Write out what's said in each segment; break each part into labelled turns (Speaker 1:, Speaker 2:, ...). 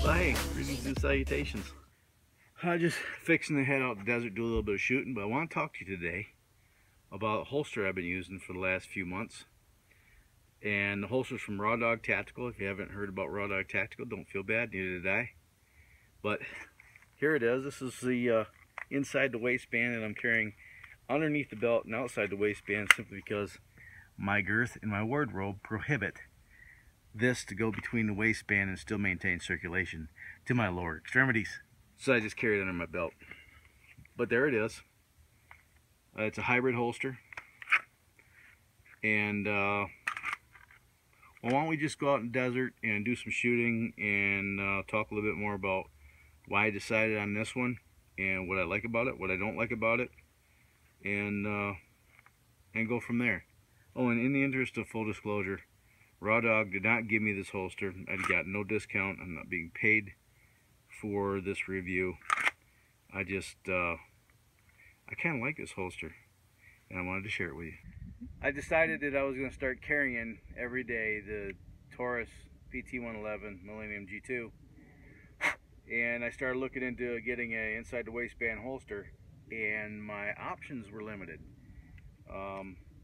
Speaker 1: Well, hey, greetings and salutations. I'm just fixing to head out the desert, do a little bit of shooting, but I want to talk to you today about a holster I've been using for the last few months. And the holster's from Raw Dog Tactical. If you haven't heard about Raw Dog Tactical, don't feel bad, neither did I. But here it is. This is the inside the waistband that I'm carrying underneath the belt and outside the waistband, simply because my girth and my wardrobe prohibit this to go between the waistband and still maintain circulation to my lower extremities. So I just carry it under my belt. But there it is. It's a hybrid holster. And well, why don't we just go out in the desert and do some shooting and talk a little bit more about why I decided on this one and what I like about it, what I don't like about it, and go from there. Oh, and in the interest of full disclosure, Raw Dog did not give me this holster. I got no discount. I'm not being paid for this review. I just, I kind of like this holster, and I wanted to share it with you. I decided that I was going to start carrying every day the Taurus PT-111 Millennium G2, and I started looking into getting a inside the waistband holster, and my options were limited.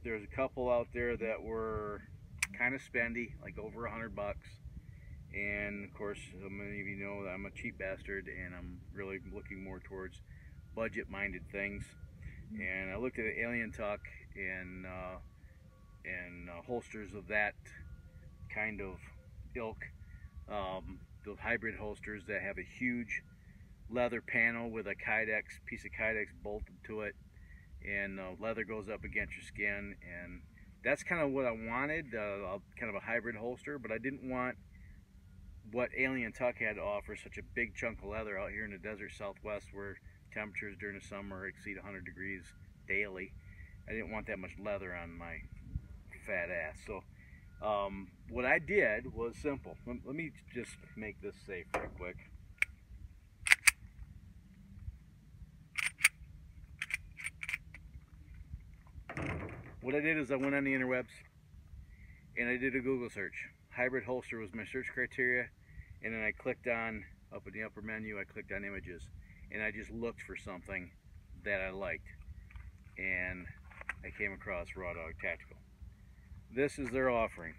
Speaker 1: There's a couple out there that were kind of spendy, like over $100, and of course many of you know that I'm a cheap bastard and I'm really looking more towards budget minded things. And I looked at Alien Tuck and holsters of that kind of ilk, those hybrid holsters that have a huge leather panel with a piece of Kydex bolted to it, and leather goes up against your skin, and that's kind of what I wanted, kind of a hybrid holster. But I didn't want what Alien Tuck had to offer, such a big chunk of leather out here in the desert southwest where temperatures during the summer exceed 100 degrees daily. I didn't want that much leather on my fat ass. So what I did was simple. Let me just make this safe real quick. What I did is I went on the interwebs and I did a Google search. Hybrid holster was my search criteria, and then I clicked on, up in the upper menu, I clicked on images, and I just looked for something that I liked, and I came across Raw Dog Tactical. This is their offering.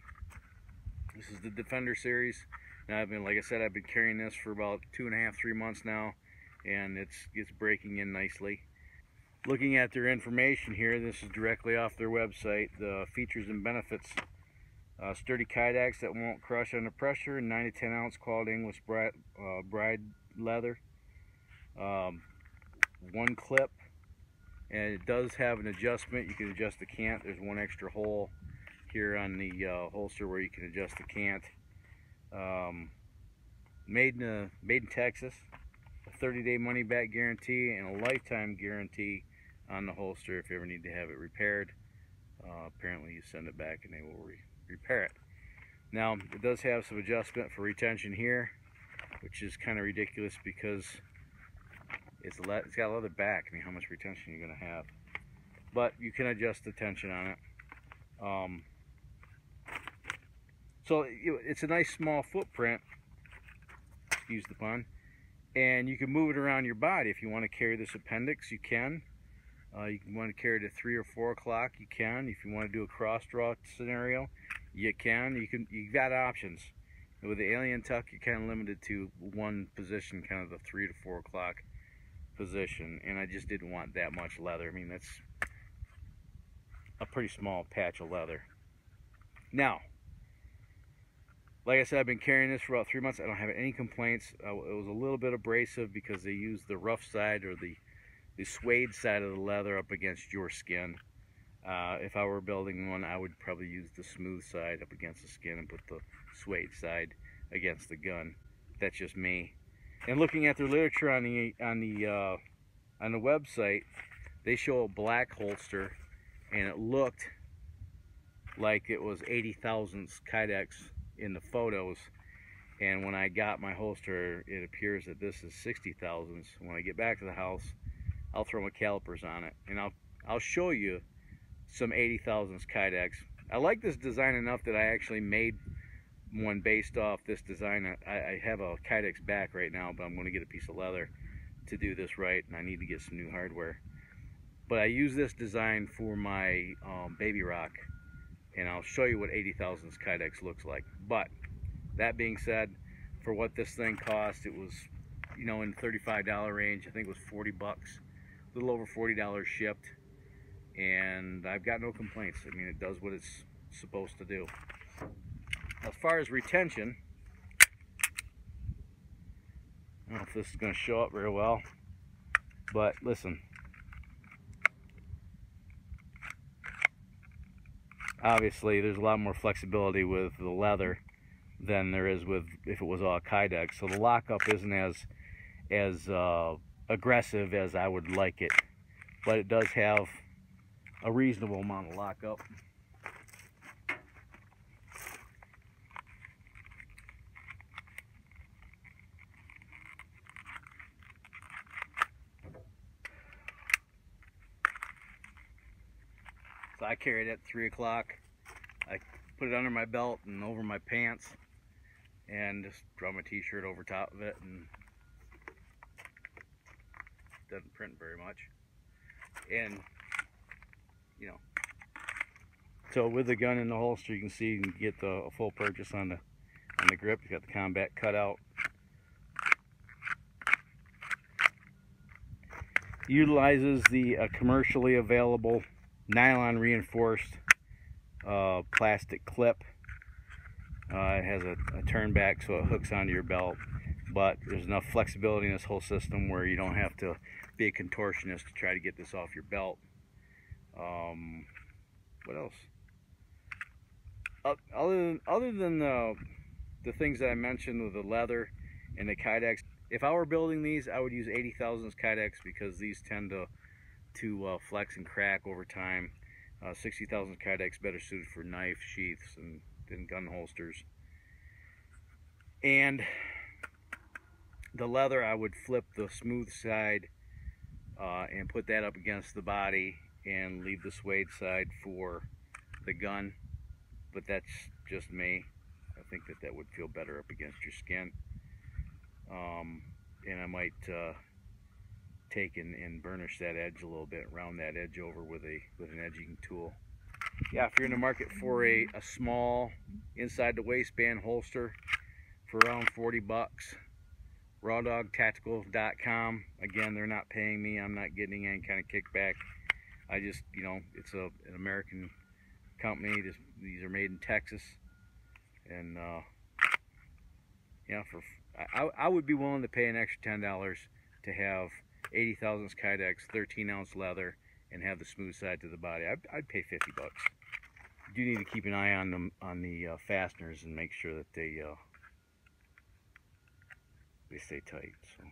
Speaker 1: This is the Defender series. Now like I said, I've been carrying this for about 2.5, 3 months now, and it's breaking in nicely. Looking at their information here, this is directly off their website. The features and benefits: sturdy Kydex that won't crush under pressure, 9 to 10 ounce quality English bride leather, one clip, and it does have an adjustment. You can adjust the cant. There's one extra hole here on the holster where you can adjust the cant. Made in Texas, a 30-day money-back guarantee and a lifetime guarantee on the holster if you ever need to have it repaired. Apparently you send it back and they will repair it. Now, it does have some adjustment for retention here, which is kind of ridiculous because it's got a leather back. I mean, how much retention you're going to have? But you can adjust the tension on it. So it's a nice small footprint, excuse the pun, and you can move it around your body. If you want to carry this appendix, you can. You want to carry it at 3 or 4 o'clock, you can. If you want to do a cross draw scenario, you can. You've got options. And with the Alien Tuck, you're kind of limited to one position, kind of the 3 to 4 o'clock position, and I just didn't want that much leather. I mean, that's a pretty small patch of leather. Now, like I said, I've been carrying this for about 3 months. I don't have any complaints. It was a little bit abrasive because they used the rough side, or the suede side of the leather, up against your skin. If I were building one, I would probably use the smooth side up against the skin and put the suede side against the gun. That's just me. And looking at their literature on the website, they show a black holster, and it looked like it was 80 thousandths Kydex in the photos, and when I got my holster, it appears that this is 60 thousandths. When I get back to the house, I'll throw my calipers on it, and I'll show you some 80 thousandths Kydex I like this design enough that I actually made one based off this design. I have a Kydex back right now, but I'm going to get a piece of leather to do this right, and I need to get some new hardware. But I use this design for my baby rock, and I'll show you what 80 thousandths Kydex looks like. But that being said, for what this thing cost, it was, you know, in the $35 range. I think it was 40 bucks, a little over $40 shipped, and I've got no complaints. I mean, it does what it's supposed to do. As far as retention, I don't know if this is going to show up very well, but listen. Obviously, there's a lot more flexibility with the leather than there is with if it was all Kydex. So the lockup isn't as aggressive as I would like it, but it does have a reasonable amount of lockup. So I carry it at 3 o'clock. I put it under my belt and over my pants, and just draw my t-shirt over top of it, and it doesn't print very much. And you know, so with the gun in the holster, you can see you can get a full purchase on the grip. You got the combat cutout. Utilizes the commercially available nylon reinforced plastic clip. It has a turn back so it hooks onto your belt, but there's enough flexibility in this whole system where you don't have to be a contortionist to try to get this off your belt. What else? Other than the things that I mentioned with the leather and the Kydex, if I were building these, I would use 80 thousandths Kydex because these tend to flex and crack over time. 60 thousandths Kydex better suited for knife sheaths and gun holsters. And the leather, I would flip the smooth side and put that up against the body and leave the suede side for the gun. But that's just me. I think that would feel better up against your skin. And I might take and burnish that edge a little bit, round that edge over with an edging tool. Yeah, if you're in the market for a small inside the waistband holster for around 40 bucks, rawdogtactical.com. Again, they're not paying me. I'm not getting any kind of kickback. I just, you know, it's an American company. These are made in Texas, and yeah, I would be willing to pay an extra $10 to have 80 thousandths Kydex, 13-ounce leather, and have the smooth side to the body. I'd pay 50 bucks. You do need to keep an eye on them, on the fasteners, and make sure that they stay tight. So.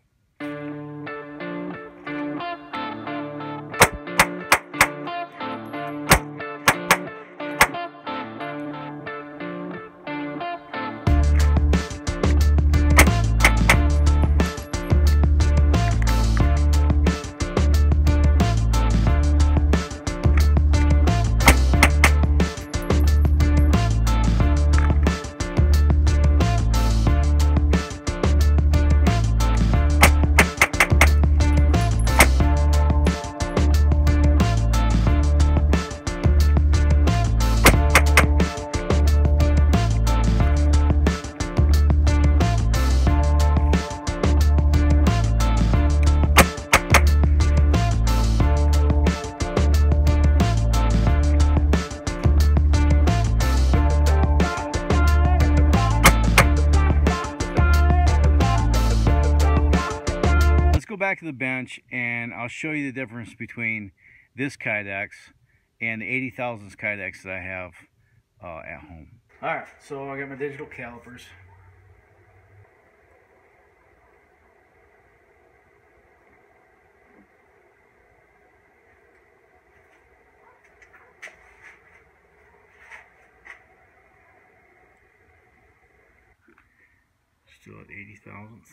Speaker 1: Go back to the bench and I'll show you the difference between this Kydex and the 80 thousandths Kydex that I have at home. Alright, so I got my digital calipers. Still at 80 thousandths.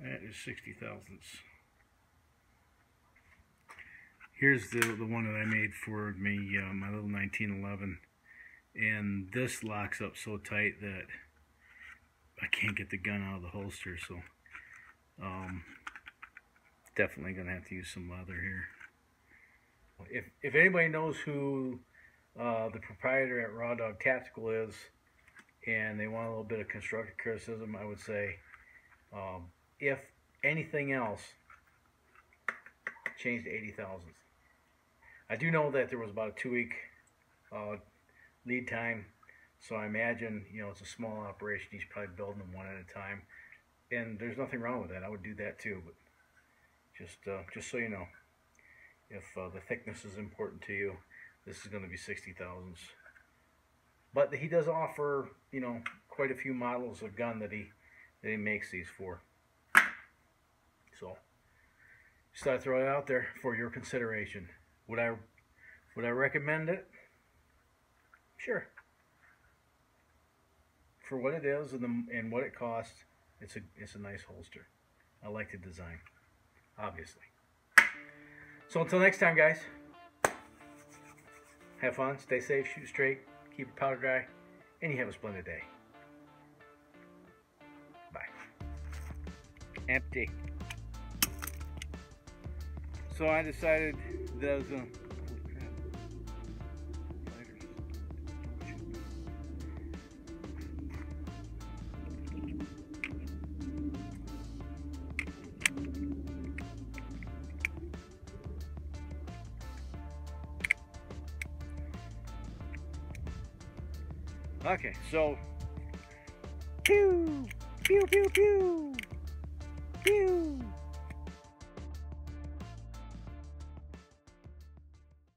Speaker 1: That is 60 thousandths. Here's the one that I made for me, my little 1911, and this locks up so tight that I can't get the gun out of the holster, so definitely gonna have to use some leather here. If anybody knows who the proprietor at Raw Dog Tactical is, and they want a little bit of constructive criticism, I would say, if anything else, change to 80 thousandths. I do know that there was about a 2-week lead time, so I imagine, you know, it's a small operation. He's probably building them one at a time, and there's nothing wrong with that. I would do that too, but just so you know, if the thickness is important to you, this is going to be 60 thousandths. But he does offer, you know, quite a few models of gun that he makes these for. So just thought I'd throw it out there for your consideration. Would I recommend it? Sure. For what it is and what it costs, it's a nice holster. I like the design, obviously. So until next time, guys, have fun, stay safe, shoot straight, keep your powder dry, and you have a splendid day. Bye. Empty. So I decided that I was going to... Okay, so pew, pew, pew, pew, pew.